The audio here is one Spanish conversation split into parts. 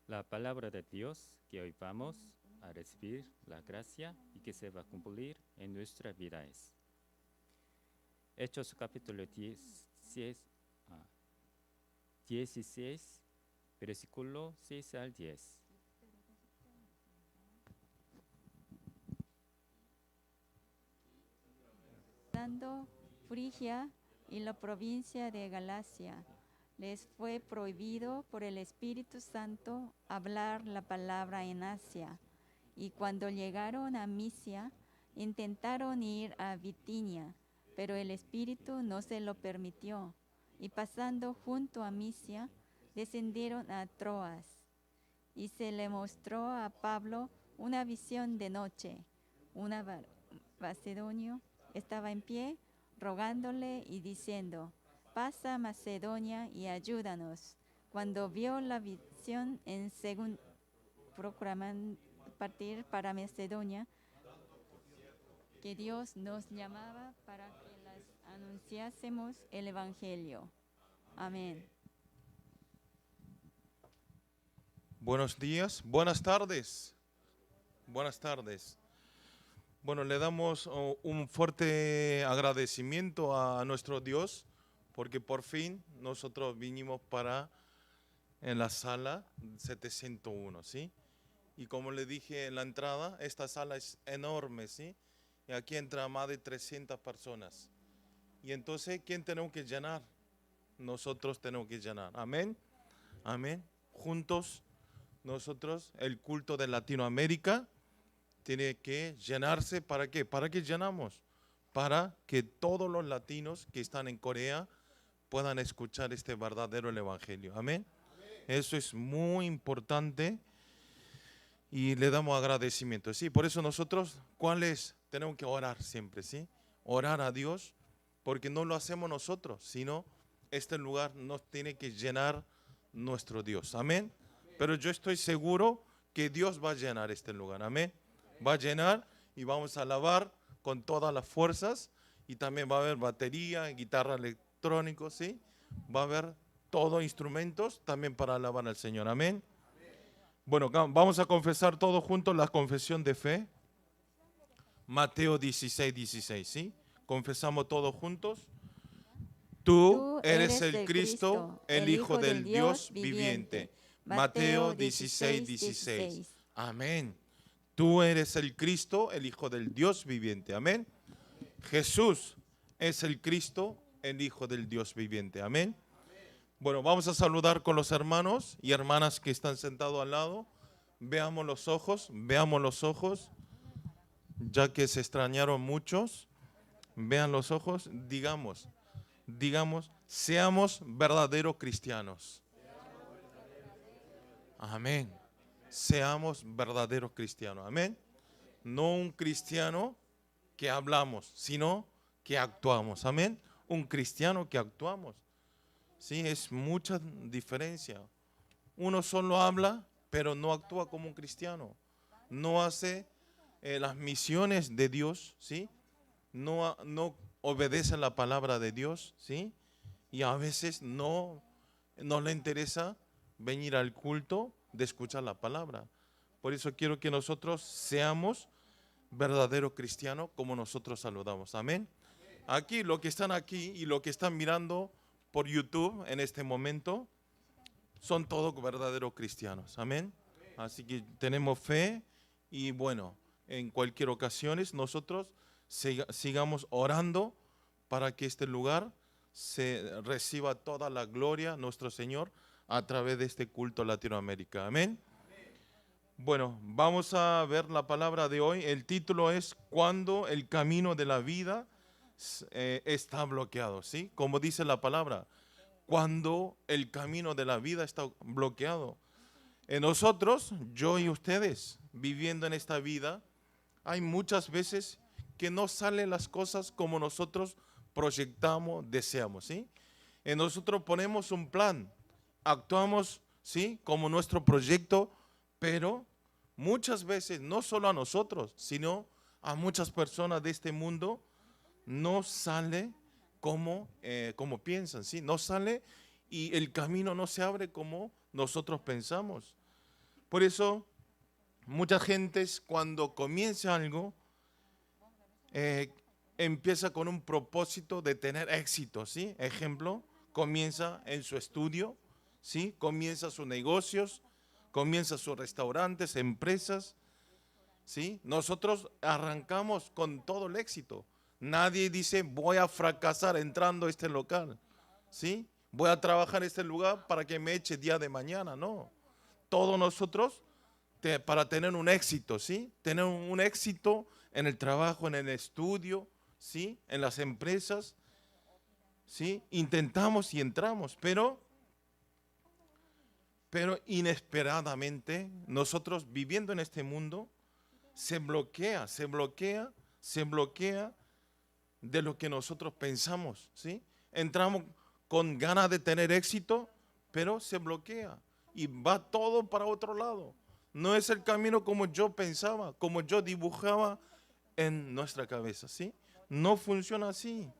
La palabra de Dios que hoy vamos a recibir la gracia y que se va a cumplir en nuestra vida es Hechos capítulo 16, 16, versículo 6 al 10. Dando Frigia y la provincia de Galacia, les fue prohibido por el Espíritu Santo hablar la palabra en Asia. Y cuando llegaron a Misia, intentaron ir a Bitinia, pero el Espíritu no se lo permitió. Y pasando junto a Misia, descendieron a Troas. Y se le mostró a Pablo una visión de noche. Una macedonio estaba en pie, rogándole y diciendo: pasa a Macedonia y ayúdanos. Cuando vio la visión, en según procuraban partir para Macedonia, que Dios nos llamaba para que las anunciásemos el Evangelio. Amén. Buenos días, buenas tardes, buenas tardes. Bueno, le damos un fuerte agradecimiento a nuestro Dios porque por fin nosotros vinimos para en la sala 701, ¿sí? Y como le dije en la entrada, esta sala es enorme, ¿sí? Y aquí entra más de 300 personas. Y entonces, ¿quién tenemos que llenar? Nosotros tenemos que llenar. Amén, amén. Juntos, nosotros, el culto de Latinoamérica tiene que llenarse. ¿Para qué? ¿Para qué llenamos? Para que todos los latinos que están en Corea puedan escuchar este verdadero evangelio. Amén. Eso es muy importante y le damos agradecimiento. Sí, por eso nosotros, ¿cuál es? Tenemos que orar siempre, ¿sí? Orar a Dios, porque no lo hacemos nosotros, sino este lugar nos tiene que llenar nuestro Dios. Amén. Pero yo estoy seguro que Dios va a llenar este lugar. Amén. Va a llenar y vamos a alabar con todas las fuerzas y también va a haber batería, guitarra electrónica, ¿sí? Va a haber todos instrumentos también para alabar al Señor. Amén. Bueno, vamos a confesar todos juntos la confesión de fe. Mateo 16, 16, ¿sí? Confesamos todos juntos. Tú Tú eres eres el el Cristo, Cristo, el el Hijo Hijo del del Dios Dios viviente. viviente. Mateo Mateo 16, 16, 16. 16. Amén. Tú eres el Cristo, el Hijo del Dios viviente. Amén. Jesús es el Cristo, el Hijo del Dios viviente. Amén. Bueno, vamos a saludar con los hermanos y hermanas que están sentados al lado. Veamos los ojos, ya que se extrañaron muchos. Vean los ojos, digamos, seamos verdaderos cristianos. Amén. Seamos verdaderos cristianos. Amén. No un cristiano que hablamos, sino que actuamos. Amén. Un cristiano que actuamos. Sí, es mucha diferencia. Uno solo habla, pero no actúa como un cristiano. No hace las misiones de Dios, ¿sí? No obedece la palabra de Dios, ¿sí? Y a veces no le interesa venir al culto de escuchar la palabra. Por eso quiero que nosotros seamos verdaderos cristianos como nosotros saludamos. Amén. Aquí, lo que están aquí y lo que están mirando por YouTube en este momento, son todos verdaderos cristianos. Amén. Así que tenemos fe y bueno, en cualquier ocasión nosotros sigamos orando para que este lugar se reciba toda la gloria nuestro Señor a través de este culto Latinoamérica. Amén. Bueno, vamos a ver la palabra de hoy. El título es Cuando el camino de la vida está bloqueado, ¿sí? Como dice la palabra, cuando el camino de la vida está bloqueado. En nosotros, yo y ustedes, viviendo en esta vida, hay muchas veces que no salen las cosas como nosotros proyectamos, deseamos, ¿sí? En nosotros ponemos un plan, actuamos, ¿sí? Como nuestro proyecto, pero muchas veces, no solo a nosotros, sino a muchas personas de este mundo, no sale como piensan, ¿sí? No sale y el camino no se abre como nosotros pensamos. Por eso, muchas gentes cuando comienza algo, empieza con un propósito de tener éxito, ¿sí? Ejemplo, comienza en su estudio, ¿sí? Comienza sus negocios, comienza sus restaurantes, empresas, ¿sí? Nosotros arrancamos con todo el éxito. Nadie dice, voy a fracasar entrando a este local, ¿sí? Voy a trabajar en este lugar para que me eche día de mañana, no. Todos nosotros, para tener un éxito, ¿sí? Tener un éxito en el trabajo, en el estudio, ¿sí? En las empresas, ¿sí? Intentamos y entramos, pero inesperadamente nosotros viviendo en este mundo se bloquea de lo que nosotros pensamos, ¿sí? Entramos con ganas de tener éxito, pero se bloquea y va todo para otro lado. No es el camino como yo pensaba, como yo dibujaba en nuestra cabeza, ¿sí? No funciona así.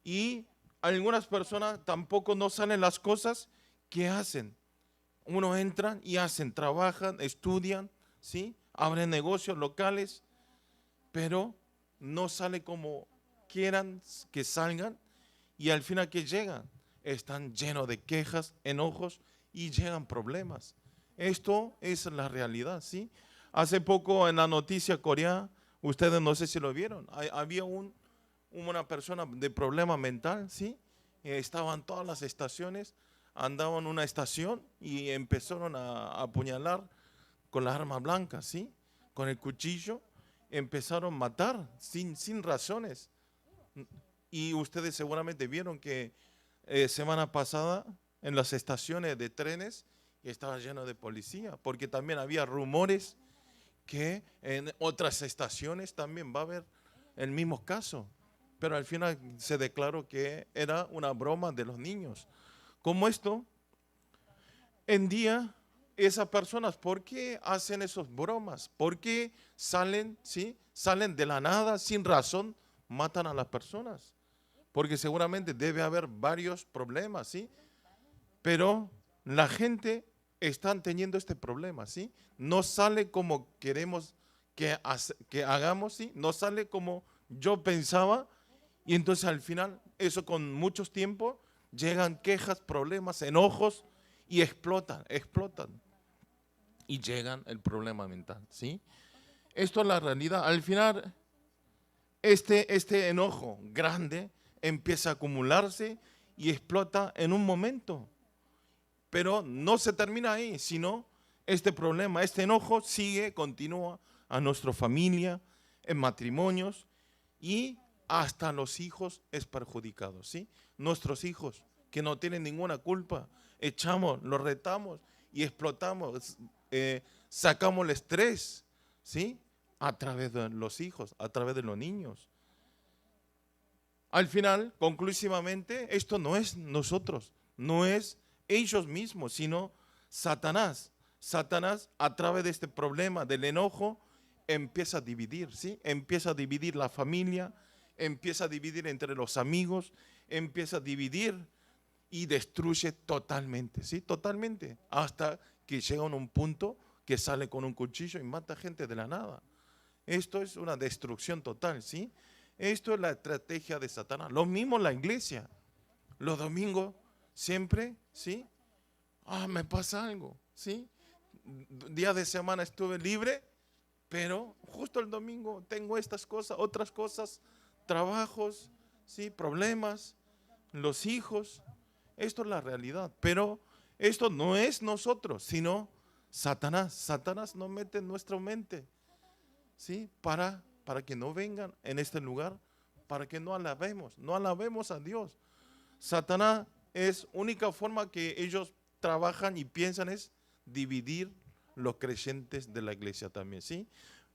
Y algunas personas tampoco no salen las cosas que hacen. Uno entra y hacen, trabajan, estudian, ¿sí? Abren negocios locales, pero no sale como quieran que salgan y al final que llegan están llenos de quejas, enojos y llegan problemas. Esto es la realidad, ¿sí? Hace poco en la noticia coreana, ustedes no sé si lo vieron, había una persona de problema mental, ¿sí? Estaban todas las estaciones, andaban en una estación y empezaron a apuñalar con las armas blancas, ¿sí? Con el cuchillo, empezaron a matar sin razones. Y ustedes seguramente vieron que semana pasada en las estaciones de trenes estaba lleno de policía, porque también había rumores que en otras estaciones también va a haber el mismo caso. Pero al final se declaró que era una broma de los niños. Como esto, en día, esas personas, ¿por qué hacen esas bromas? ¿Por qué salen, ¿sí? Salen de la nada, sin razón, matan a las personas? Porque seguramente debe haber varios problemas, ¿sí? Pero la gente está teniendo este problema, ¿sí? No sale como queremos que hagamos, ¿sí? No sale como yo pensaba. Y entonces al final, eso con muchos tiempos, llegan quejas, problemas, enojos y explotan. Y llegan el problema mental, ¿sí? Esto es la realidad. Al final, este enojo grande empieza a acumularse y explota en un momento. Pero no se termina ahí, sino este problema, este enojo continúa a nuestra familia, en matrimonios y hasta los hijos es perjudicado, ¿sí? Nuestros hijos que no tienen ninguna culpa, echamos, los retamos y explotamos, sacamos el estrés, ¿sí? A través de los hijos, a través de los niños. Al final, conclusivamente, esto no es nosotros, no es ellos mismos, sino Satanás. Satanás, a través de este problema del enojo, empieza a dividir, ¿sí? Empieza a dividir la familia, empieza a dividir entre los amigos, empieza a dividir y destruye totalmente, ¿sí? Totalmente, hasta que llega a un punto que sale con un cuchillo y mata gente de la nada. Esto es una destrucción total, ¿sí? Esto es la estrategia de Satanás. Lo mismo en la iglesia. Los domingos siempre, ¿sí? Me pasa algo, ¿sí? Día de semana estuve libre, pero justo el domingo tengo estas cosas, otras cosas, trabajos, ¿sí? Problemas, los hijos. Esto es la realidad. Pero esto no es nosotros, sino Satanás. Satanás nos mete en nuestra mente, ¿sí? Para que no vengan en este lugar, para que no alabemos a Dios. Satanás es única forma que ellos trabajan y piensan es dividir los creyentes de la iglesia también, ¿sí?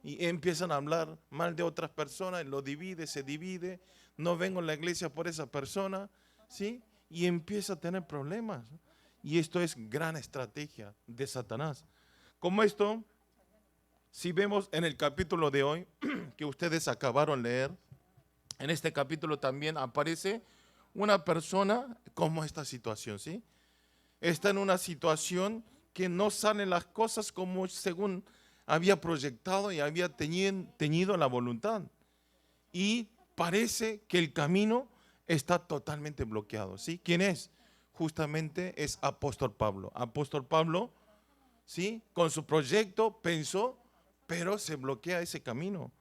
Y empiezan a hablar mal de otras personas, se divide, no vengo a la iglesia por esa persona, ¿sí? Y empieza a tener problemas. Y esto es gran estrategia de Satanás. Como esto, si vemos en el capítulo de hoy, que ustedes acabaron de leer, en este capítulo también aparece una persona como esta situación, ¿sí? Está en una situación que no salen las cosas como según había proyectado y había tenido la voluntad. Y parece que el camino está totalmente bloqueado, ¿sí? ¿Quién es? Justamente es apóstol Pablo. Apóstol Pablo, ¿sí? Con su proyecto pensó, pero se bloquea ese camino.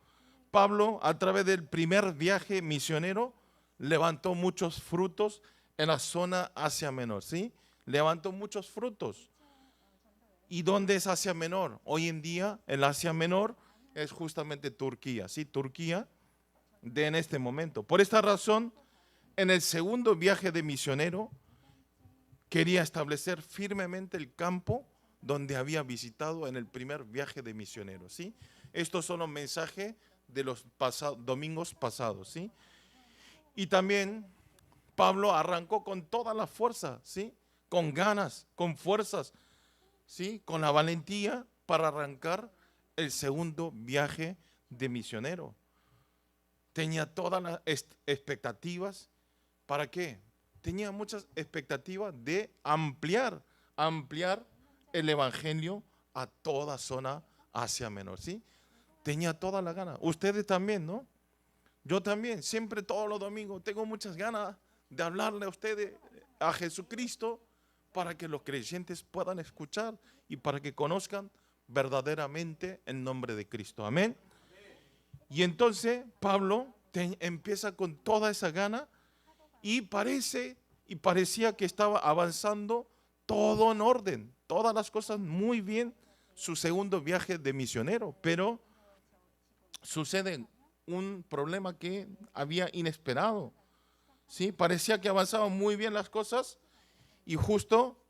Pablo, a través del primer viaje misionero, levantó muchos frutos en la zona Asia Menor, ¿sí? Levantó muchos frutos. ¿Y dónde es Asia Menor? Hoy en día, el Asia Menor es justamente Turquía, ¿sí? Turquía en este momento. Por esta razón, en el segundo viaje de misionero, quería establecer firmemente el campo donde había visitado en el primer viaje de misionero, ¿sí? Estos son los mensajes de los domingos pasados, ¿sí? Y también Pablo arrancó con toda la fuerza, ¿sí? Con ganas, con fuerzas, ¿sí? Con la valentía para arrancar el segundo viaje de misionero. Tenía todas las expectativas. ¿Para qué? Tenía muchas expectativas de ampliar el evangelio a toda zona Asia Menor, ¿sí? Tenía toda la gana. Ustedes también, ¿no? Yo también, siempre todos los domingos tengo muchas ganas de hablarle a ustedes, a Jesucristo, para que los creyentes puedan escuchar y para que conozcan verdaderamente el nombre de Cristo. Amén. Y entonces Pablo empieza con toda esa gana y parecía que estaba avanzando todo en orden, todas las cosas muy bien, su segundo viaje de misionero, pero sucede un problema que había inesperado, ¿sí? Parecía que avanzaban muy bien las cosas y justo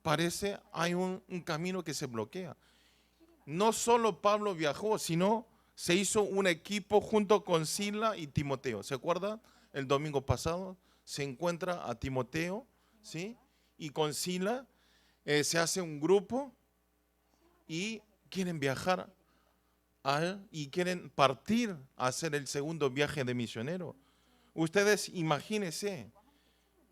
parece hay un camino que se bloquea. No solo Pablo viajó, sino se hizo un equipo junto con Sila y Timoteo. ¿Se acuerdan? El domingo pasado se encuentra a Timoteo, ¿sí? Y con Sila se hace un grupo y quieren viajar y quieren partir a hacer el segundo viaje de misionero. Ustedes imagínense,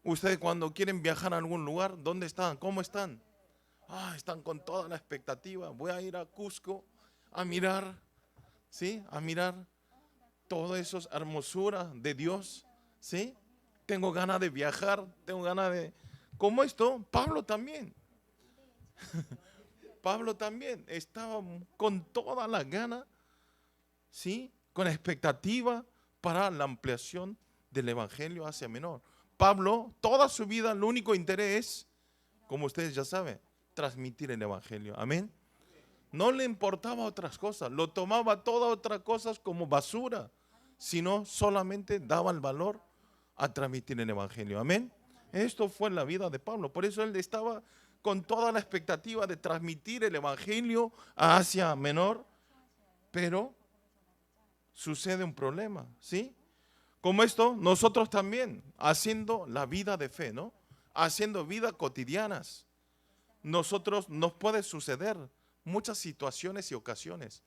ustedes cuando quieren viajar a algún lugar, ¿dónde están? ¿Cómo están? Están con toda la expectativa. Voy a ir a Cusco a mirar, ¿sí? A mirar todas esas hermosuras de Dios, ¿sí? Tengo ganas de viajar, tengo ganas de... ¿Cómo esto? Pablo también. Pablo también estaba con toda la gana, ¿sí? Con expectativa para la ampliación del Evangelio Asia Menor. Pablo, toda su vida, el único interés es, como ustedes ya saben, transmitir el Evangelio. Amén. No le importaba otras cosas, lo tomaba todas otras cosas como basura, sino solamente daba el valor a transmitir el Evangelio. Amén. Esto fue la vida de Pablo. Por eso él estaba con toda la expectativa de transmitir el Evangelio a Asia Menor, pero sucede un problema, ¿sí? Como esto, nosotros también, haciendo la vida de fe, ¿no? Haciendo vidas cotidianas, nosotros nos puede suceder muchas situaciones y ocasiones,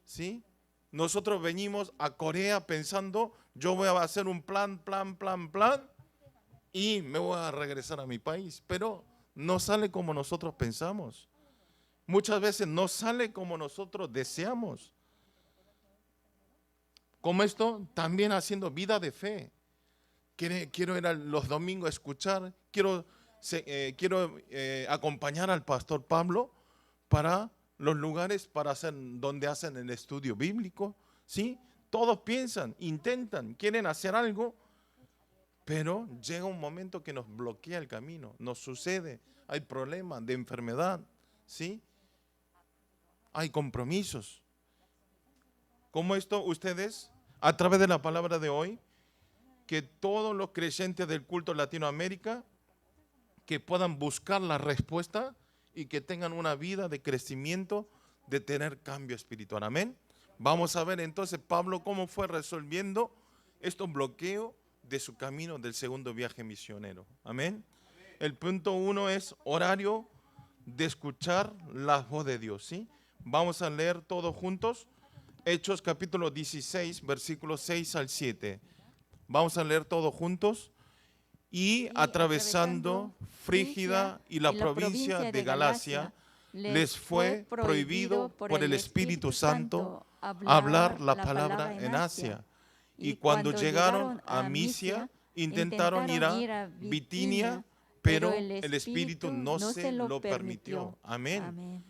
¿sí? Nosotros venimos a Corea pensando, yo voy a hacer un plan, y me voy a regresar a mi país, pero no sale como nosotros pensamos. Muchas veces no sale como nosotros deseamos. Como esto, también haciendo vida de fe. Quiero ir a los domingos a escuchar, quiero acompañar al pastor Pablo para los lugares donde hacen el estudio bíblico, ¿sí? Todos piensan, intentan, quieren hacer algo, pero llega un momento que nos bloquea el camino, nos sucede, hay problemas de enfermedad, ¿sí? Hay compromisos. Como esto, ustedes, a través de la palabra de hoy, que todos los creyentes del culto Latinoamérica, que puedan buscar la respuesta y que tengan una vida de crecimiento, de tener cambio espiritual. Amén. Vamos a ver entonces Pablo cómo fue resolviendo estos bloqueos de su camino del segundo viaje misionero. Amén. El punto 1 es horario de escuchar la voz de Dios, ¿sí? Vamos a leer todos juntos Hechos capítulo 16, versículos 6 al 7. Vamos a leer todos juntos. Y atravesando Frígida y la provincia de Galacia les fue prohibido por el Espíritu Santo hablar la palabra en Asia. Y cuando llegaron a Misia, intentaron ir a Bitinia, pero el Espíritu no se lo permitió. Amén. Amén.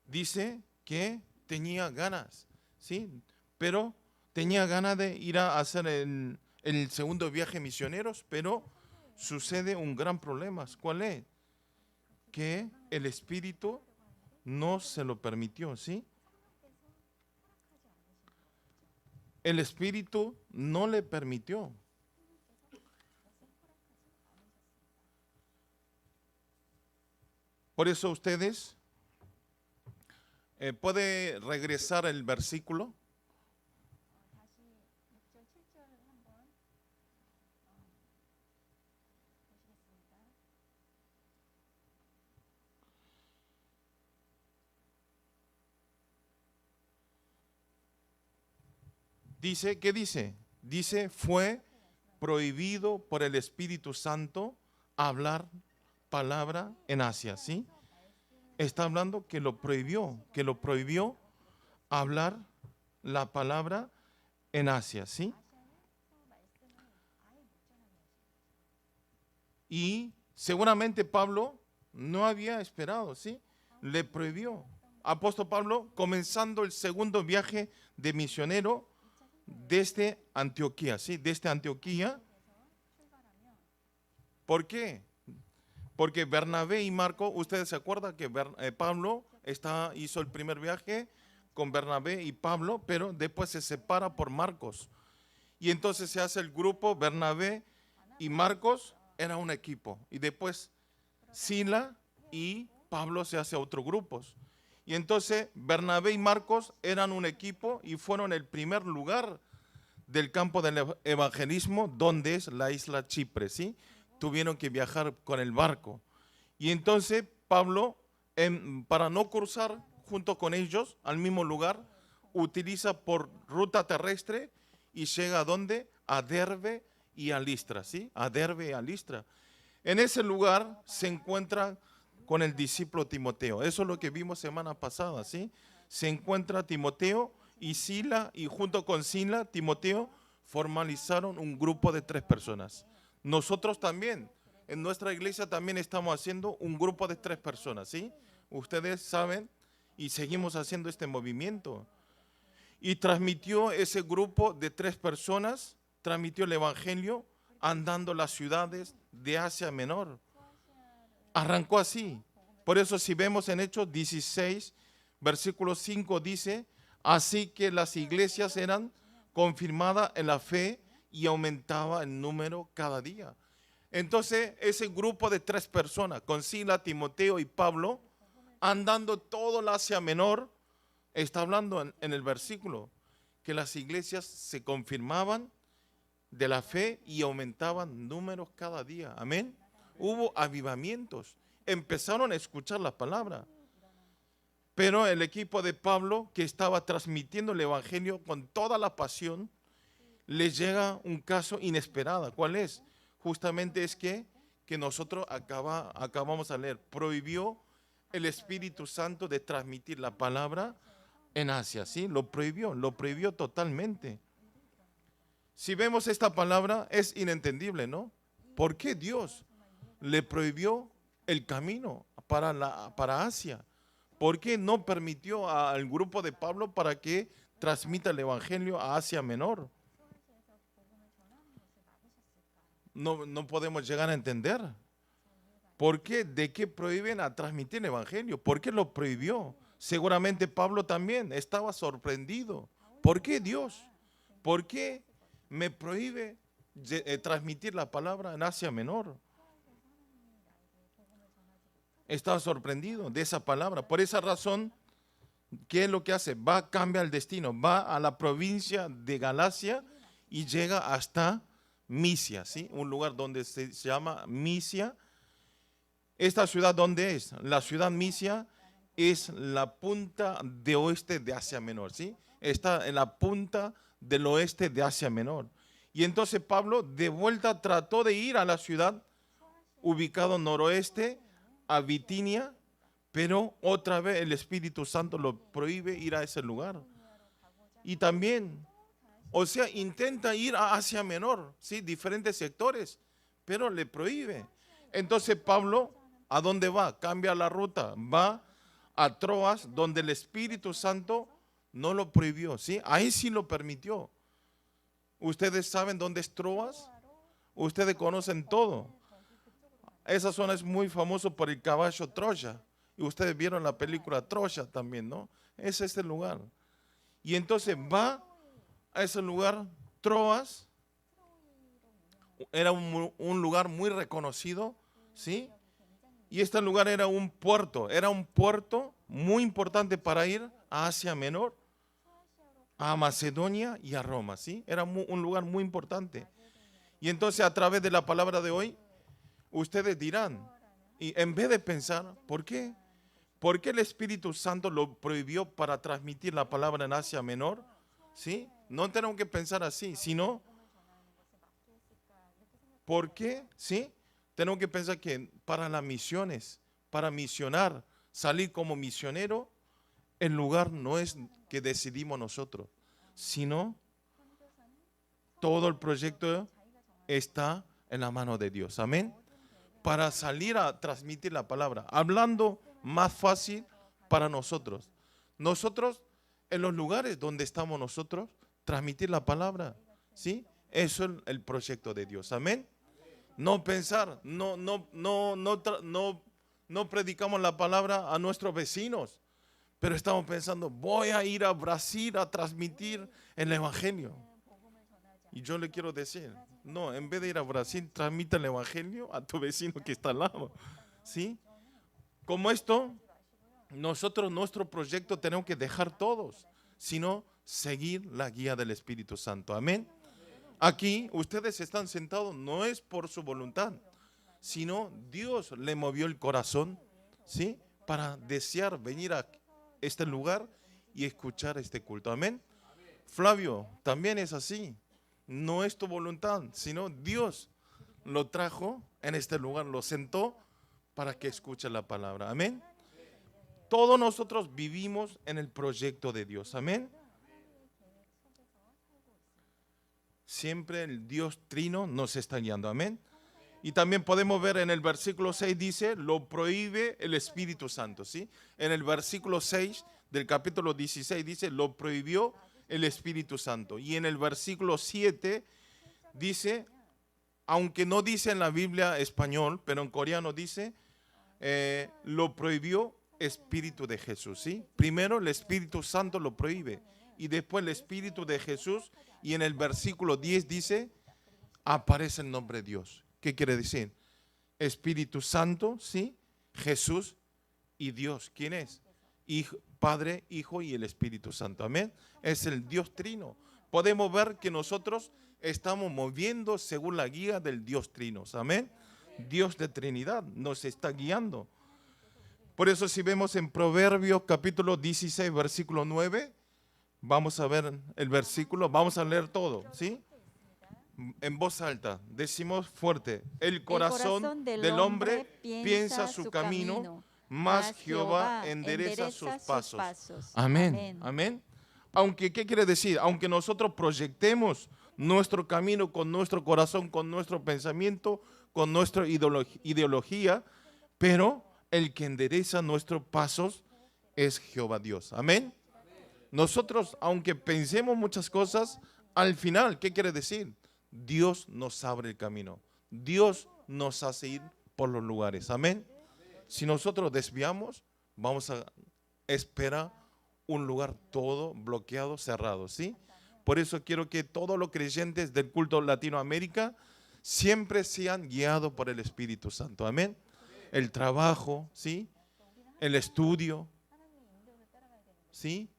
Dice que tenía ganas, ¿sí? Pero tenía ganas de ir a hacer el segundo viaje misioneros, pero sucede un gran problema. ¿Cuál es? Que el Espíritu no se lo permitió, ¿sí? El Espíritu no le permitió. Por eso ustedes puede regresar el versículo. Dice, ¿qué dice? Dice, fue prohibido por el Espíritu Santo hablar palabra en Asia, ¿sí? Está hablando que lo prohibió hablar la palabra en Asia, ¿sí? Y seguramente Pablo no había esperado, ¿sí? Le prohibió. Apóstol Pablo, comenzando el segundo viaje de misionero desde Antioquía, ¿sí? Desde Antioquía. ¿Por qué? Porque Bernabé y Marco, ustedes se acuerdan que Pablo hizo el primer viaje con Bernabé y Pablo, pero después se separa por Marcos. Y entonces se hace el grupo, Bernabé y Marcos era un equipo. Y después Sila y Pablo se hace otro grupo. Y entonces Bernabé y Marcos eran un equipo y fueron el primer lugar del campo del evangelismo, donde es la isla Chipre, ¿sí? Tuvieron que viajar con el barco. Y entonces Pablo, para no cruzar junto con ellos al mismo lugar, utiliza por ruta terrestre y llega a ¿dónde? A Derbe y a Listra, ¿sí? A Derbe y a Listra. En ese lugar se encuentra con el discípulo Timoteo. Eso es lo que vimos semana pasada, ¿sí? Se encuentra Timoteo y Sila, y junto con Sila, Timoteo, formalizaron un grupo de 3 personas. Nosotros también, en nuestra iglesia también estamos haciendo un grupo de 3 personas, ¿sí? Ustedes saben, y seguimos haciendo este movimiento. Y transmitió ese grupo de 3 personas, transmitió el evangelio andando las ciudades de Asia Menor. Arrancó así. Por eso si vemos en Hechos 16, versículo 5 dice, así que las iglesias eran confirmadas en la fe y aumentaba el número cada día. Entonces ese grupo de 3 personas, con Sila, Timoteo y Pablo, andando todo el Asia Menor, está hablando en el versículo, que las iglesias se confirmaban de la fe y aumentaban números cada día. Amén. Hubo avivamientos, empezaron a escuchar la palabra. Pero el equipo de Pablo, que estaba transmitiendo el evangelio con toda la pasión, les llega un caso inesperado. ¿Cuál es? Justamente es que nosotros acabamos de leer. Prohibió el Espíritu Santo de transmitir la palabra en Asia, ¿sí? Lo prohibió totalmente. Si vemos esta palabra, es inentendible, ¿no? ¿Por qué Dios le prohibió el camino para Asia? ¿Por qué no permitió al grupo de Pablo para que transmita el evangelio a Asia Menor? No podemos llegar a entender. ¿Por qué? ¿De qué prohíben a transmitir el evangelio? ¿Por qué lo prohibió? Seguramente Pablo también estaba sorprendido. ¿Por qué Dios? ¿Por qué me prohíbe transmitir la palabra en Asia Menor? Estaba sorprendido de esa palabra. Por esa razón, ¿qué es lo que hace? Cambia el destino, va a la provincia de Galacia y llega hasta Misia, ¿sí? Un lugar donde se llama Misia. ¿Esta ciudad dónde es? La ciudad Misia es la punta de oeste de Asia Menor, ¿sí? Está en la punta del oeste de Asia Menor. Y entonces Pablo de vuelta trató de ir a la ciudad ubicado noroeste a Bitinia, pero otra vez el Espíritu Santo lo prohíbe ir a ese lugar. Y también, o sea, intenta ir a Asia Menor, ¿sí? Diferentes sectores, pero le prohíbe. Entonces Pablo, ¿a dónde va? Cambia la ruta, va a Troas, donde el Espíritu Santo no lo prohibió, ¿sí? Ahí sí lo permitió. ¿Ustedes saben dónde es Troas? Ustedes conocen todo. Esa zona es muy famosa por el caballo Troya. Y ustedes vieron la película Troya también, ¿no? Es este lugar. Y entonces va a ese lugar, Troas. Era un lugar muy reconocido, ¿sí? Y este lugar era un puerto muy importante para ir a Asia Menor, a Macedonia y a Roma, ¿sí? Era un lugar muy importante. Y entonces a través de la palabra de hoy, ustedes dirán, y en vez de pensar, ¿por qué? ¿Por qué el Espíritu Santo lo prohibió para transmitir la palabra en Asia Menor? ¿Sí? No tenemos que pensar así, sino, ¿por qué? ¿Sí? Tenemos que pensar que para las misiones, para misionar, salir como misionero, el lugar no es que decidimos nosotros, sino todo el proyecto está en la mano de Dios. Amén. Para salir a transmitir la palabra, hablando más fácil para nosotros. Nosotros, en los lugares donde estamos nosotros, transmitir la palabra, ¿sí? Eso es el proyecto de Dios. Amén. No pensar, no predicamos la palabra a nuestros vecinos, pero estamos pensando, voy a ir a Brasil a transmitir el evangelio. Y yo le quiero decir, no, en vez de ir a Brasil, transmite el evangelio a tu vecino que está al lado, ¿sí? Como esto, nosotros nuestro proyecto tenemos que dejar todos, sino seguir la guía del Espíritu Santo. Amén. Aquí ustedes están sentados, no es por su voluntad, sino Dios le movió el corazón, ¿sí? Para desear venir a este lugar y escuchar este culto. Amén. Flavio, también es así. No es tu voluntad, sino Dios lo trajo en este lugar, lo sentó para que escuche la palabra. Amén. Todos nosotros vivimos en el proyecto de Dios. Amén. Siempre el Dios Trino nos está guiando. Amén. Y también podemos ver en el versículo 6 dice, lo prohíbe el Espíritu Santo. ¿Sí? En el versículo 6 del capítulo 16 dice, lo prohibió el Espíritu Santo. Y en el versículo 7 dice, aunque no dice en la Biblia español, pero en coreano dice, lo prohibió Espíritu de Jesús. ¿Sí? Primero el Espíritu Santo lo prohíbe y después el Espíritu de Jesús. Y en el versículo 10 dice, aparece el nombre de Dios. ¿Qué quiere decir? Espíritu Santo, ¿sí? Jesús y Dios. ¿Quién es? Hijo, Padre, Hijo y el Espíritu Santo. Amén. Es el Dios Trino. Podemos ver que nosotros estamos moviendo según la guía del Dios Trino. Amén. Dios de Trinidad nos está guiando. Por eso si vemos en Proverbios capítulo 16, versículo 9, vamos a ver el versículo, vamos a leer todo, ¿sí? En voz alta, decimos fuerte, el corazón del hombre piensa su camino, mas Jehová endereza sus pasos. Amén, amén. Aunque, ¿qué quiere decir? Aunque nosotros proyectemos nuestro camino con nuestro corazón, con nuestro pensamiento, con nuestra ideología, pero el que endereza nuestros pasos es Jehová Dios. Amén. Nosotros, aunque pensemos muchas cosas, al final, ¿qué quiere decir? Dios nos abre el camino. Dios nos hace ir por los lugares. Amén. Si nosotros desviamos, vamos a esperar un lugar todo bloqueado, cerrado, ¿sí? Por eso quiero que todos los creyentes del culto Latinoamérica siempre sean guiados por el Espíritu Santo. Amén. El trabajo, ¿sí? El estudio, ¿sí?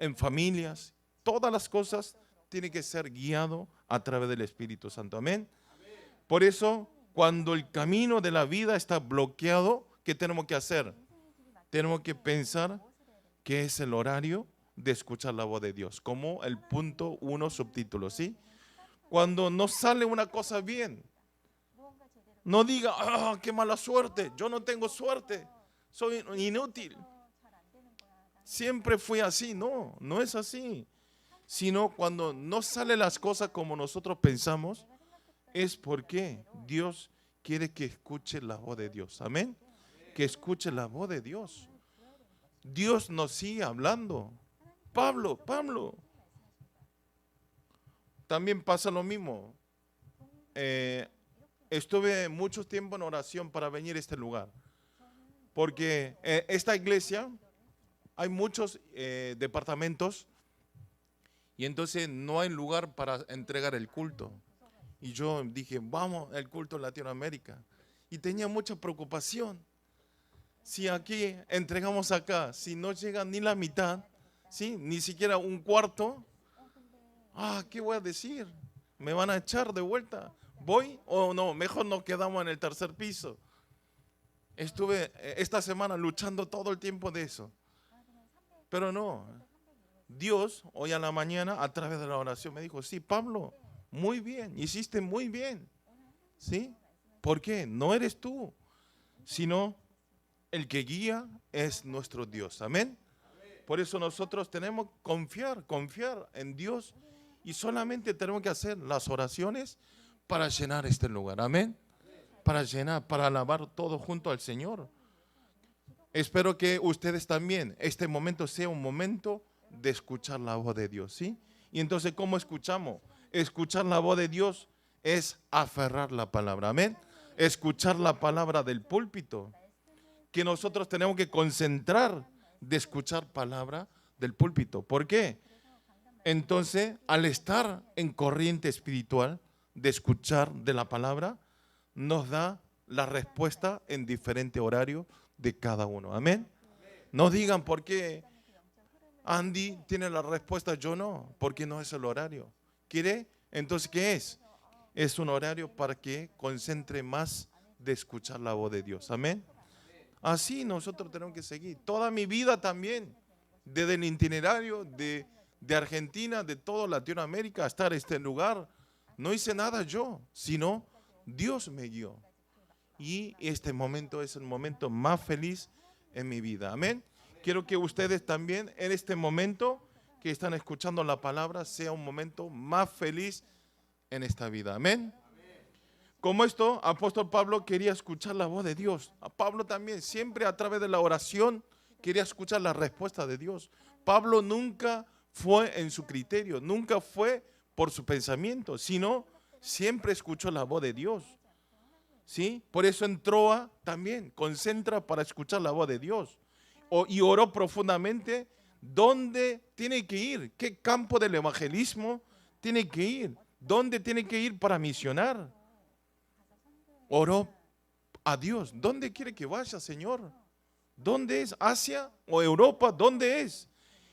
En familias, todas las cosas tienen que ser guiado a través del Espíritu Santo. Amén. Por eso, cuando el camino de la vida está bloqueado, ¿qué tenemos que hacer? Tenemos que pensar que es el horario de escuchar la voz de Dios, como el punto 1 subtítulo, ¿sí? Cuando no sale una cosa bien, No diga, ah, qué mala suerte, yo no tengo suerte, soy inútil. Siempre fui así. No, no es así. Sino cuando no salen las cosas como nosotros pensamos, es porque Dios quiere que escuche la voz de Dios. Amén. Que escuche la voz de Dios. Dios nos sigue hablando. Pablo. También pasa lo mismo. Estuve mucho tiempo en oración para venir a este lugar. Porque esta iglesia, hay muchos departamentos y entonces no hay lugar para entregar el culto. Y yo dije, vamos al culto en Latinoamérica. Y tenía mucha preocupación. Si aquí entregamos acá, si no llega ni la mitad, ¿sí? Ni siquiera un cuarto, ¿qué voy a decir? ¿Me van a echar de vuelta? ¿Voy o no? Mejor nos quedamos en el tercer piso. Estuve esta semana luchando todo el tiempo de eso. Pero no, Dios hoy a la mañana a través de la oración me dijo, sí, Pablo, muy bien, hiciste muy bien. ¿Sí? ¿Por qué? No eres tú, sino el que guía es nuestro Dios. Amén. Por eso nosotros tenemos que confiar en Dios y solamente tenemos que hacer las oraciones para llenar este lugar. Amén. Para llenar, para alabar todo junto al Señor. Espero que ustedes también, este momento sea un momento de escuchar la voz de Dios, ¿sí? Y entonces, ¿cómo escuchamos? Escuchar la voz de Dios es aferrar la palabra, amén. Escuchar la palabra del púlpito, que nosotros tenemos que concentrar de escuchar palabra del púlpito. ¿Por qué? Entonces, al estar en corriente espiritual de escuchar de la palabra, nos da la respuesta en diferente horario de cada uno. Amén. No digan por qué Andy tiene la respuesta, yo no, porque no es el horario. ¿Quiere? Entonces, ¿qué es? Es un horario para que concentre más de escuchar la voz de Dios. Amén. Así nosotros tenemos que seguir. Toda mi vida también, desde el itinerario de Argentina, de toda Latinoamérica, hasta este lugar, no hice nada yo, sino Dios me guió. Y este momento es el momento más feliz en mi vida. Amén. Quiero que ustedes también en este momento que están escuchando la palabra sea un momento más feliz en esta vida. Amén. Como esto, apóstol Pablo quería escuchar la voz de Dios. A Pablo también, siempre a través de la oración, quería escuchar la respuesta de Dios. Pablo nunca fue en su criterio, nunca fue por su pensamiento, sino siempre escuchó la voz de Dios. ¿Sí? Por eso en Troa también concentra para escuchar la voz de Dios. Y oró profundamente dónde tiene que ir, qué campo del evangelismo tiene que ir, dónde tiene que ir para misionar. Oró a Dios, ¿dónde quiere que vaya, Señor? ¿Dónde es? ¿Asia o Europa? ¿Dónde es?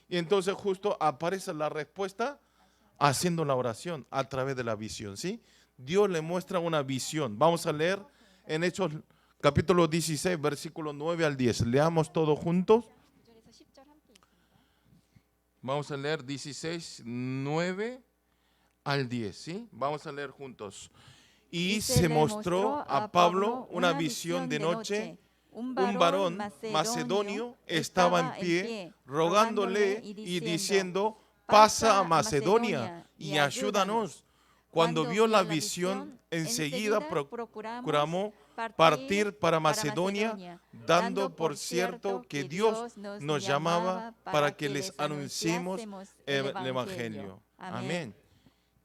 Y entonces justo aparece la respuesta haciendo la oración a través de la visión, ¿sí? Dios le muestra una visión. Vamos a leer en Hechos capítulo 16, versículo 9 al 10. Leamos todos juntos. Vamos a leer 16, 9 al 10, ¿sí? Vamos a leer juntos. Y se mostró a Pablo una visión de noche. Un varón macedonio estaba en pie, rogándole y diciendo, pasa a Macedonia y ayúdanos. Cuando vio la visión, enseguida proclamó partir para Macedonia, dando por cierto que Dios nos llamaba para que les anunciemos el Evangelio. Amén.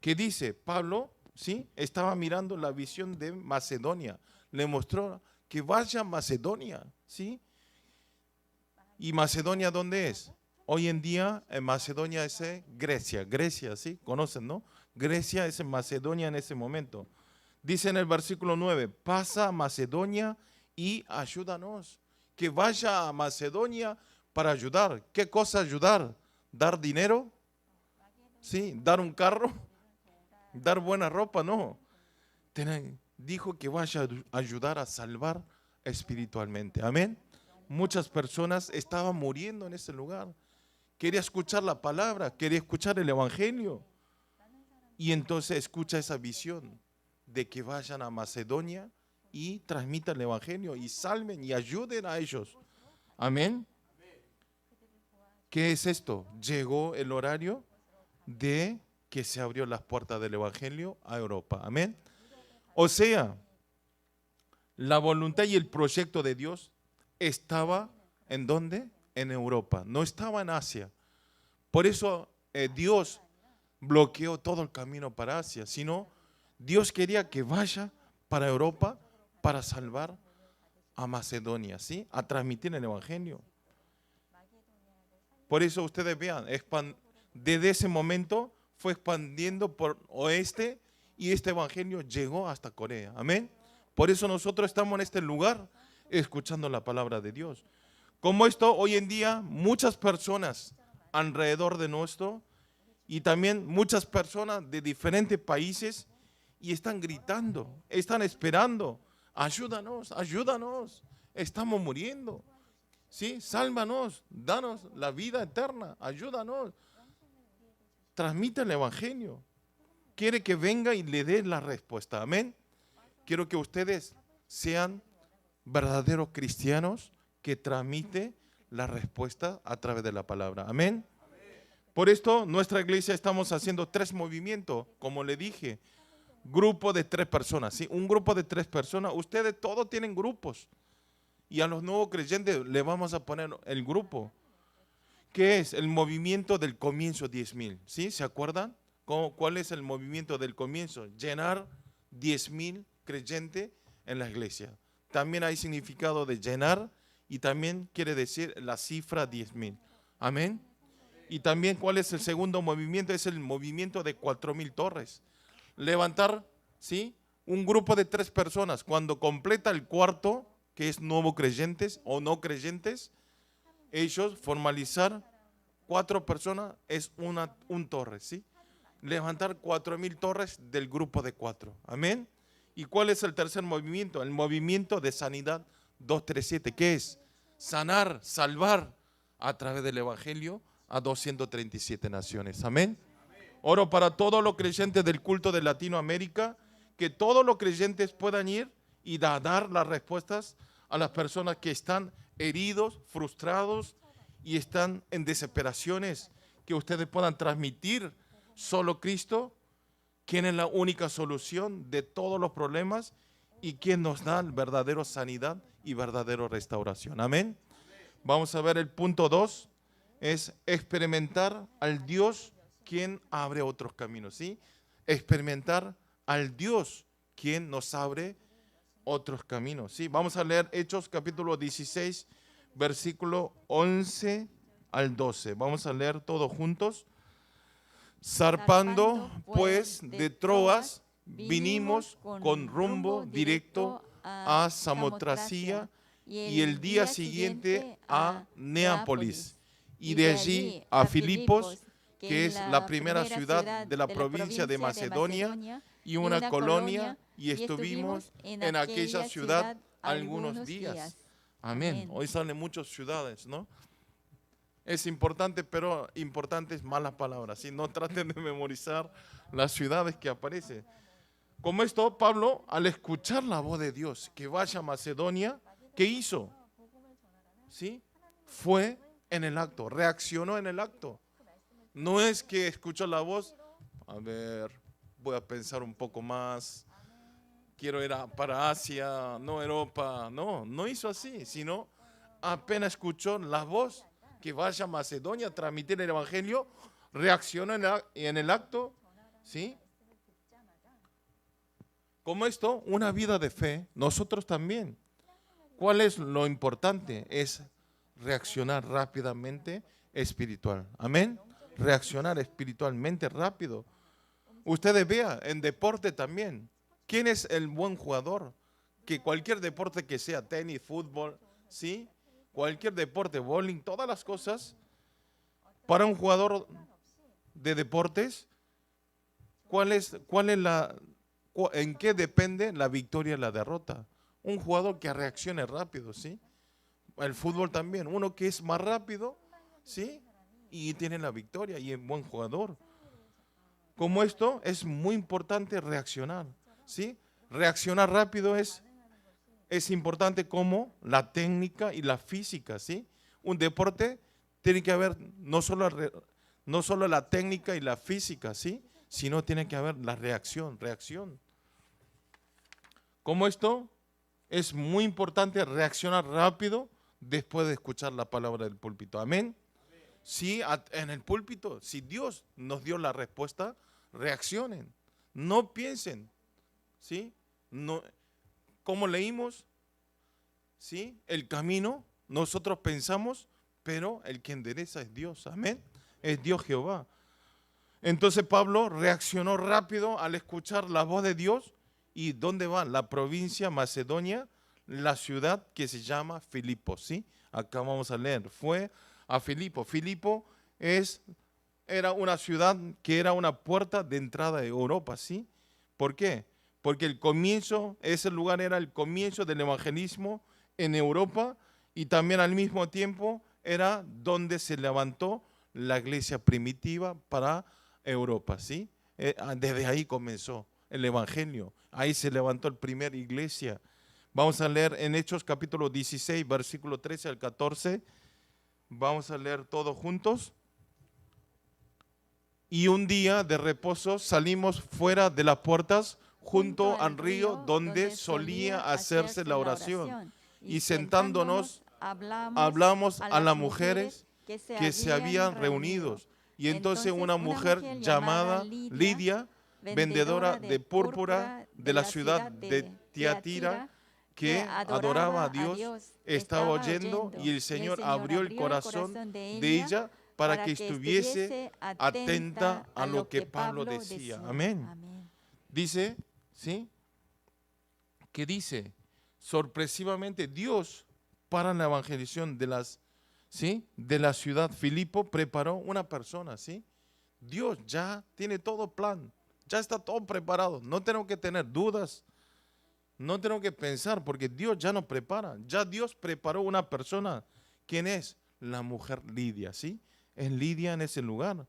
¿Qué dice Pablo? ¿Sí? Estaba mirando la visión de Macedonia. Le mostró que vaya a Macedonia. ¿Sí? ¿Y Macedonia dónde es? Hoy en día en Macedonia es Grecia. Grecia, ¿sí? Conocen, ¿no? Grecia es en Macedonia en ese momento. Dice en el versículo 9, pasa a Macedonia y ayúdanos. Que vaya a Macedonia para ayudar. ¿Qué cosa ayudar? ¿Dar dinero? ¿Sí? ¿Dar un carro? ¿Dar buena ropa? No. Dijo que vaya a ayudar a salvar espiritualmente. Amén. Muchas personas estaban muriendo en ese lugar. Quería escuchar la palabra, quería escuchar el evangelio. Y entonces escucha esa visión de que vayan a Macedonia y transmitan el evangelio y salven y ayuden a ellos. Amén. ¿Qué es esto? Llegó el horario de que se abrió las puertas del evangelio a Europa. Amén. O sea, la voluntad y el proyecto de Dios estaba ¿en dónde? En Europa, no estaba en Asia. Por eso Dios bloqueó todo el camino para Asia, sino Dios quería que vaya para Europa para salvar a Macedonia, ¿sí? A transmitir el evangelio. Por eso ustedes vean, desde ese momento fue expandiendo por oeste y este evangelio llegó hasta Corea. Amén. Por eso nosotros estamos en este lugar escuchando la palabra de Dios. Como esto, hoy en día muchas personas alrededor de nuestro y también muchas personas de diferentes países y están gritando, están esperando, ayúdanos, ayúdanos, estamos muriendo. ¿Sí? Sálvanos, danos la vida eterna, ayúdanos. Transmite el evangelio. Quiere que venga y le dé la respuesta. Amén. Quiero que ustedes sean verdaderos cristianos que transmiten la respuesta a través de la palabra. Amén. Por esto, nuestra iglesia estamos haciendo 3 movimientos, como le dije. Grupo de 3 personas, ¿sí? Un grupo de 3 personas. Ustedes todos tienen grupos. Y a los nuevos creyentes le vamos a poner el grupo, que es el movimiento del comienzo 10,000. ¿Sí? ¿Se acuerdan? ¿Cuál es el movimiento del comienzo? Llenar 10,000 creyentes en la iglesia. También hay significado de llenar y también quiere decir la cifra 10,000. Amén. Y también, ¿cuál es el segundo movimiento? Es el movimiento de 4,000 torres. Levantar, ¿sí? Un grupo de 3 personas. Cuando completa el cuarto, que es nuevos creyentes o no creyentes, ellos formalizar 4 personas es un torre, ¿sí? Levantar 4,000 torres del grupo de 4. Amén. ¿Y cuál es el tercer movimiento? El movimiento de sanidad 237. ¿Qué es? Sanar, salvar a través del evangelio a 237 naciones. Amén. Oro para todos los creyentes del culto de Latinoamérica, que todos los creyentes puedan ir y dar las respuestas a las personas que están heridos, frustrados y están en desesperaciones, que ustedes puedan transmitir solo Cristo, quien es la única solución de todos los problemas y quien nos da verdadera sanidad y verdadera restauración. Amén. Vamos a ver el punto 2, es experimentar al Dios quien abre otros caminos, ¿sí? Experimentar al Dios quien nos abre otros caminos, ¿sí? Vamos a leer Hechos capítulo 16, versículo 11 al 12. Vamos a leer todos juntos. Zarpando pues de Troas, vinimos con rumbo directo a Samotracia y el día siguiente a Neápolis y de allí a Filipos, que es la primera ciudad de la provincia de Macedonia y una colonia, y estuvimos en aquella ciudad algunos días. Amén. Hoy salen muchas ciudades, ¿no? Es importante, pero importante es malas palabras, ¿sí? No traten de memorizar las ciudades que aparecen. Como esto, Pablo, al escuchar la voz de Dios, que vaya a Macedonia, ¿qué hizo? ¿Sí? Fue en el acto, reaccionó en el acto. No es que escuchó la voz, a ver, voy a pensar un poco más, quiero ir para Asia, no Europa. No hizo así, sino apenas escuchó la voz, que vaya a Macedonia a transmitir el evangelio, reaccionó en el acto, ¿sí? Como esto, una vida de fe, nosotros también. ¿Cuál es lo importante? Es reaccionar rápidamente espiritual. Amén. Reaccionar espiritualmente rápido. Ustedes vean, en deporte también. ¿Quién es el buen jugador? Que cualquier deporte que sea, tenis, fútbol, ¿sí? Cualquier deporte, bowling, todas las cosas, para un jugador de deportes, ¿en qué depende la victoria y la derrota? Un jugador que reaccione rápido, ¿sí? El fútbol también, uno que es más rápido, ¿sí? Y tiene la victoria y es buen jugador. Como esto, es muy importante reaccionar, ¿sí? Reaccionar rápido es es importante como la técnica y la física, ¿sí? Un deporte tiene que haber no solo la técnica y la física, ¿sí? Sino tiene que haber la reacción. Como esto es muy importante reaccionar rápido después de escuchar la palabra del púlpito. Amén. Sí, en el púlpito, si Dios nos dio la respuesta, reaccionen, no piensen, ¿sí? No, como leímos, ¿sí? El camino, nosotros pensamos, pero el que endereza es Dios, amén, es Dios Jehová. Entonces Pablo reaccionó rápido al escuchar la voz de Dios. ¿Y dónde va? La provincia Macedonia, la ciudad que se llama Filipos, ¿sí? Acá vamos a leer, fue a Filipo. Filipo era una ciudad que era una puerta de entrada de Europa, ¿sí? ¿Por qué? Porque ese lugar era el comienzo del evangelismo en Europa y también al mismo tiempo era donde se levantó la iglesia primitiva para Europa, ¿sí? Desde ahí comenzó el evangelio, ahí se levantó la primera iglesia. Vamos a leer en Hechos capítulo 16, versículo 13 al 14. Vamos a leer todos juntos. Y un día de reposo salimos fuera de las puertas junto al río donde solía hacerse la oración. Y sentándonos hablamos a las mujeres que se habían reunido. Y entonces una mujer llamada Lidia, vendedora de púrpura de la ciudad de Tiatira, que adoraba a Dios, estaba oyendo y el Señor abrió el corazón de ella para que estuviese atenta a lo que Pablo decía. Amén. Dice, ¿sí? Que dice, sorpresivamente Dios para la evangelización de la ciudad Filipo preparó una persona, ¿sí? Dios ya tiene todo plan, ya está todo preparado, no tengo que tener dudas. No tengo que pensar porque Dios ya nos prepara. Ya Dios preparó una persona. ¿Quién es? La mujer Lidia, ¿sí? Es Lidia en ese lugar,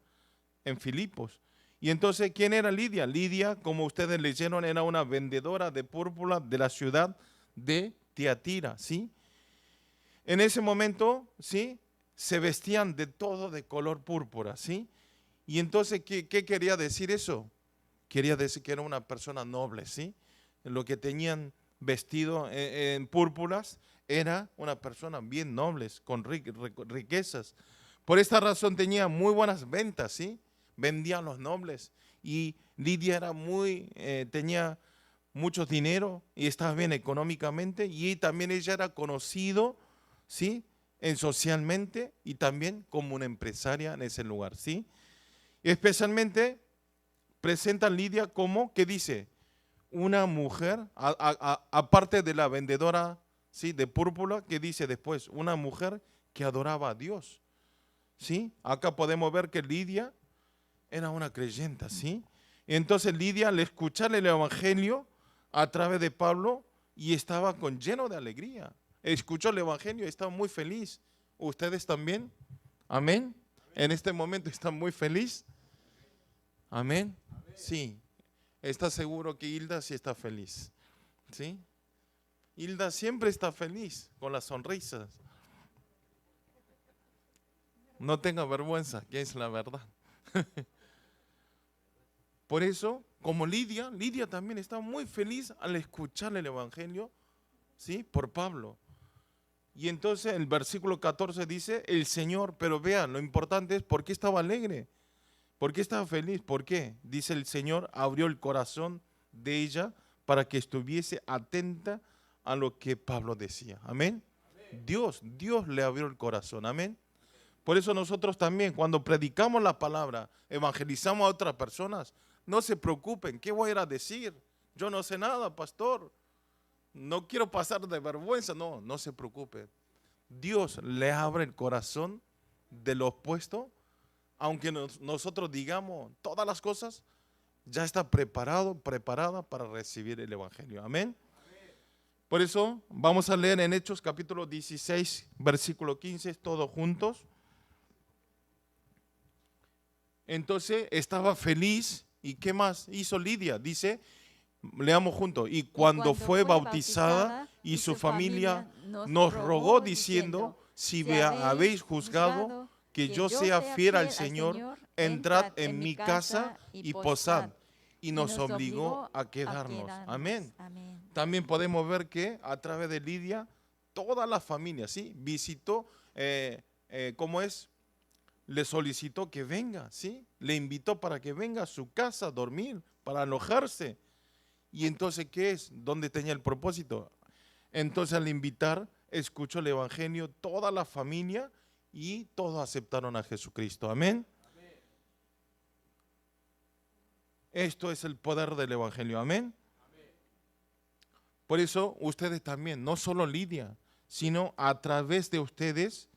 en Filipos. Y entonces, ¿quién era Lidia? Lidia, como ustedes leyeron, era una vendedora de púrpura de la ciudad de Tiatira, ¿sí? En ese momento, ¿sí? Se vestían de todo de color púrpura, ¿sí? Y entonces, ¿qué quería decir eso? Quería decir que era una persona noble, ¿sí? Lo que tenían vestido en púrpuras era una persona bien nobles, con riquezas. Por esta razón tenía muy buenas ventas, ¿sí? Vendían los nobles. Y Lidia tenía mucho dinero y estaba bien económicamente. Y también ella era conocido, ¿sí? Socialmente y también como una empresaria en ese lugar, ¿sí? Y especialmente presentan a Lidia como, ¿qué dice? Una mujer, aparte de la vendedora, ¿sí? De púrpura, que dice después, una mujer que adoraba a Dios, ¿sí? Acá podemos ver que Lidia era una creyente, ¿sí? Entonces Lidia, al escuchar el evangelio a través de Pablo, y estaba lleno de alegría. Escuchó el evangelio y estaba muy feliz. ¿Ustedes también? ¿Amén? En este momento están muy felices. ¿Amén? Sí. ¿Está seguro que Hilda sí está feliz? ¿Sí? Hilda siempre está feliz, con las sonrisas. No tenga vergüenza, que es la verdad. Por eso, como Lidia también está muy feliz al escuchar el evangelio, ¿sí? Por Pablo. Y entonces el versículo 14 dice, el Señor, pero vean, lo importante es por qué estaba alegre. ¿Por qué estaba feliz? ¿Por qué? Dice el Señor, abrió el corazón de ella para que estuviese atenta a lo que Pablo decía. Amén. Dios le abrió el corazón. Amén. Por eso nosotros también, cuando predicamos la palabra, evangelizamos a otras personas, no se preocupen, ¿qué voy a ir a decir? Yo no sé nada, pastor. No quiero pasar de vergüenza. No se preocupe. Dios le abre el corazón de lo opuesto. Aunque nosotros digamos todas las cosas, ya está preparada para recibir el evangelio. Amén. Por eso vamos a leer en Hechos capítulo 16, versículo 15, todos juntos. Entonces estaba feliz. ¿Y qué más hizo Lidia? Dice, leamos juntos. Y cuando fue bautizada y su familia nos rogó diciendo, si habéis juzgado que yo sea fiel al Señor, entrad en mi casa y posad. Y nos obligó a quedarnos. Amén. También podemos ver que a través de Lidia, toda la familia, ¿sí? Visitó, ¿cómo es? Le solicitó que venga, ¿sí? Le invitó para que venga a su casa a dormir, para alojarse. Y entonces, ¿qué es? ¿Dónde tenía el propósito? Entonces, al invitar, escuchó el evangelio, toda la familia, y todos aceptaron a Jesucristo. Amén. Esto es el poder del evangelio. Amén. Por eso, ustedes también, no solo Lidia, sino a través de ustedes,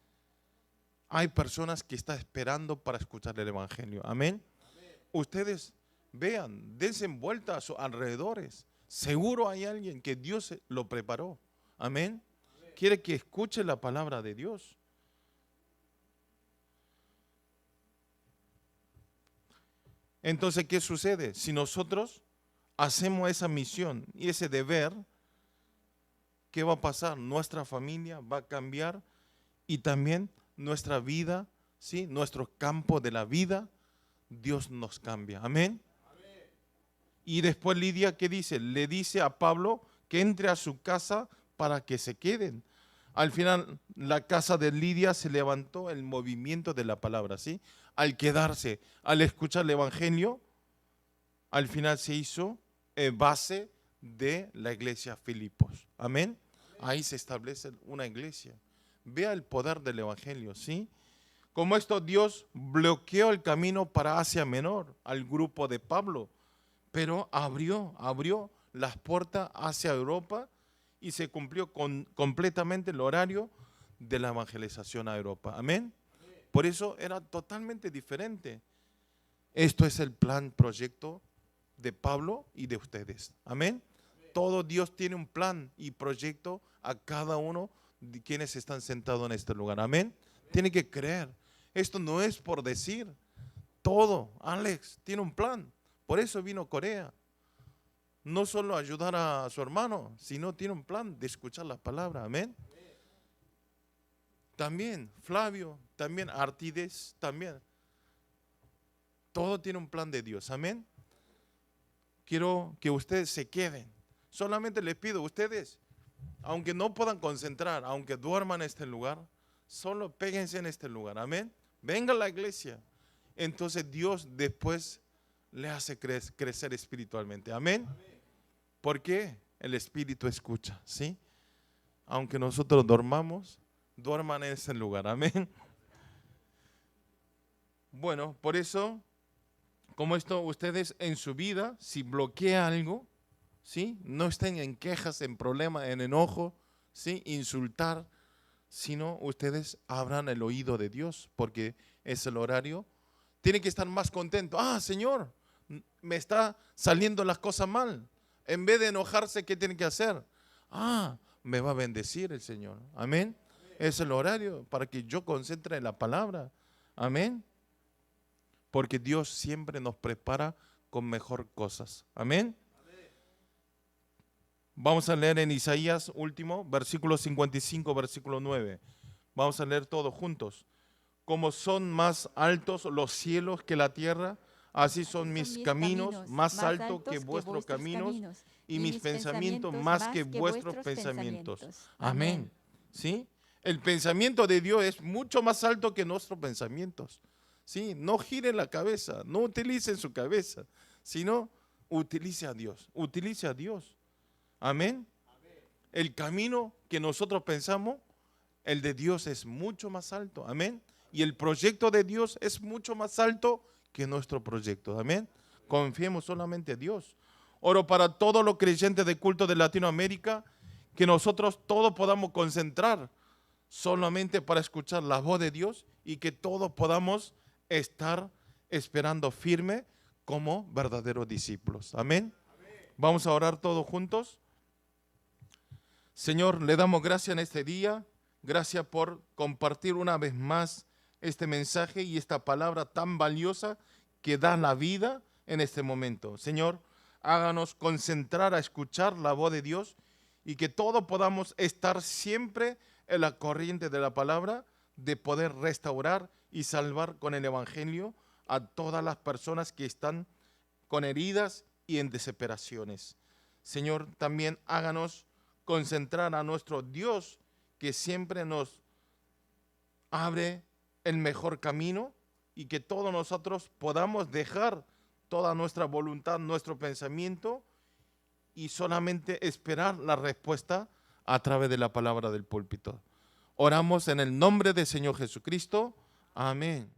hay personas que están esperando para escuchar el evangelio. Amén. Ustedes vean, dense vuelta a sus alrededores. Seguro hay alguien que Dios lo preparó. Amén. Quiere que escuche la palabra de Dios. Entonces, ¿qué sucede? Si nosotros hacemos esa misión y ese deber, ¿qué va a pasar? Nuestra familia va a cambiar y también nuestra vida, ¿sí? Nuestro campo de la vida, Dios nos cambia. Amén. Y después Lidia, ¿qué dice? Le dice a Pablo que entre a su casa para que se queden. Al final, la casa de Lidia se levantó el movimiento de la palabra, ¿sí? Al quedarse, al escuchar el evangelio, al final se hizo base de la iglesia Filipos. Amén. Ahí se establece una iglesia. Vea el poder del evangelio, ¿sí? Como esto, Dios bloqueó el camino para Asia Menor al grupo de Pablo, pero abrió las puertas hacia Europa y se cumplió completamente el horario de la evangelización a Europa. Amén. Por eso era totalmente diferente. Esto es el plan, proyecto de Pablo y de ustedes. Amén. Todo Dios tiene un plan y proyecto a cada uno de quienes están sentados en este lugar. Amén. Tiene que creer. Esto no es por decir. Todo, Alex, tiene un plan. Por eso vino Corea. No solo ayudar a su hermano, sino tiene un plan de escuchar la palabra. Amén. También Flavio, también Artides, también. Todo tiene un plan de Dios. Amén. Quiero que ustedes se queden. Solamente les pido a ustedes, aunque no puedan concentrar, aunque duerman en este lugar, solo péguense en este lugar. Amén. Venga a la iglesia. Entonces Dios después le hace crecer espiritualmente. Amén. Porque el Espíritu escucha, ¿sí? Aunque nosotros dormamos, duerman en ese lugar. Amén. Bueno, por eso, como esto, ustedes en su vida, si bloquea algo, ¿sí? No estén en quejas, en problemas, en enojo, ¿sí? Insultar, sino ustedes abran el oído de Dios, porque es el horario. Tienen que estar más contentos. Ah, Señor, me está saliendo las cosas mal. En vez de enojarse, ¿qué tienen que hacer? Ah, me va a bendecir el Señor. Amén. Es el horario para que yo concentre en la palabra. Amén. Porque Dios siempre nos prepara con mejor cosas. Amén. Vamos a leer en Isaías, último, versículo 55, versículo 9. Vamos a leer todos juntos. Como son más altos los cielos que la tierra, así son mis caminos más altos que vuestros caminos y mis pensamientos más que vuestros pensamientos. Amén. ¿Sí? El pensamiento de Dios es mucho más alto que nuestros pensamientos. ¿Sí? No giren la cabeza, no utilicen su cabeza, sino utilice a Dios. Utilice a Dios. Amén. El camino que nosotros pensamos, el de Dios es mucho más alto. Amén. Y el proyecto de Dios es mucho más alto que nuestro proyecto. Amén. Confiemos solamente en Dios. Oro para todos los creyentes de culto de Latinoamérica, que nosotros todos podamos concentrar solamente para escuchar la voz de Dios y que todos podamos estar esperando firme como verdaderos discípulos. Amén. Vamos a orar todos juntos. Señor, le damos gracias en este día. Gracias por compartir una vez más este mensaje y esta palabra tan valiosa que da la vida en este momento. Señor, háganos concentrar a escuchar la voz de Dios y que todos podamos estar siempre en la corriente de la palabra, de poder restaurar y salvar con el Evangelio a todas las personas que están con heridas y en desesperaciones. Señor, también háganos concentrar a nuestro Dios, que siempre nos abre el mejor camino, y que todos nosotros podamos dejar toda nuestra voluntad, nuestro pensamiento, y solamente esperar la respuesta a través de la palabra del púlpito. Oramos en el nombre del Señor Jesucristo. Amén.